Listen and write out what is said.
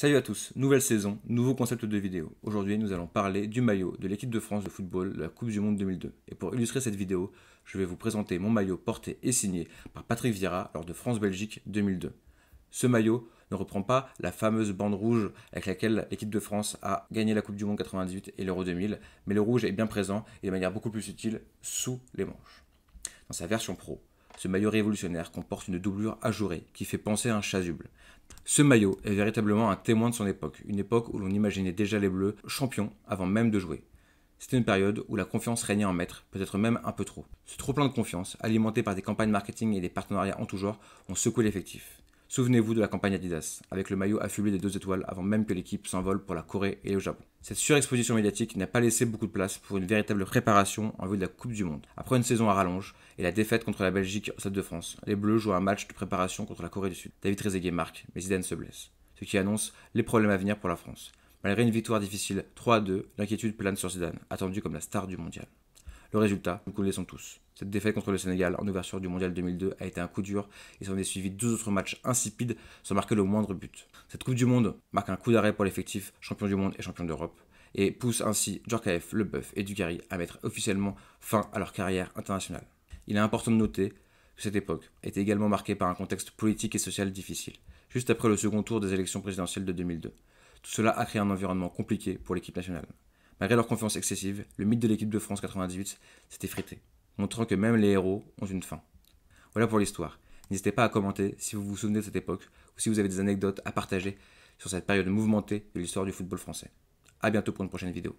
Salut à tous, nouvelle saison, nouveau concept de vidéo. Aujourd'hui, nous allons parler du maillot de l'équipe de France de football de la Coupe du Monde 2002. Et pour illustrer cette vidéo, je vais vous présenter mon maillot porté et signé par Patrick Vieira lors de France-Belgique 2002. Ce maillot ne reprend pas la fameuse bande rouge avec laquelle l'équipe de France a gagné la Coupe du Monde 98 et l'Euro 2000, mais le rouge est bien présent et de manière beaucoup plus subtile sous les manches. Dans sa version pro, ce maillot révolutionnaire comporte une doublure ajourée qui fait penser à un chasuble. Ce maillot est véritablement un témoin de son époque, une époque où l'on imaginait déjà les Bleus champions avant même de jouer. C'était une période où la confiance régnait en maître, peut-être même un peu trop. Ce trop-plein de confiance, alimenté par des campagnes marketing et des partenariats en tout genre, ont secoué l'effectif. Souvenez-vous de la campagne Adidas, avec le maillot affublé des 2 étoiles avant même que l'équipe s'envole pour la Corée et le Japon. Cette surexposition médiatique n'a pas laissé beaucoup de place pour une véritable préparation en vue de la Coupe du Monde. Après une saison à rallonge et la défaite contre la Belgique au Stade de France, les Bleus jouent un match de préparation contre la Corée du Sud. David Trezeguet marque, mais Zidane se blesse, ce qui annonce les problèmes à venir pour la France. Malgré une victoire difficile 3-2, l'inquiétude plane sur Zidane, attendu comme la star du mondial. Le résultat, nous connaissons tous. Cette défaite contre le Sénégal en ouverture du mondial 2002 a été un coup dur et s'en est suivi 2 autres matchs insipides sans marquer le moindre but. Cette Coupe du Monde marque un coup d'arrêt pour l'effectif champion du monde et champion d'Europe et pousse ainsi Djorkaeff, Leboeuf et Dugarry à mettre officiellement fin à leur carrière internationale. Il est important de noter que cette époque a été également marquée par un contexte politique et social difficile, juste après le second tour des élections présidentielles de 2002. Tout cela a créé un environnement compliqué pour l'équipe nationale. Malgré leur confiance excessive, le mythe de l'équipe de France 98 s'est effrité, montrant que même les héros ont une fin. Voilà pour l'histoire. N'hésitez pas à commenter si vous vous souvenez de cette époque ou si vous avez des anecdotes à partager sur cette période mouvementée de l'histoire du football français. A bientôt pour une prochaine vidéo.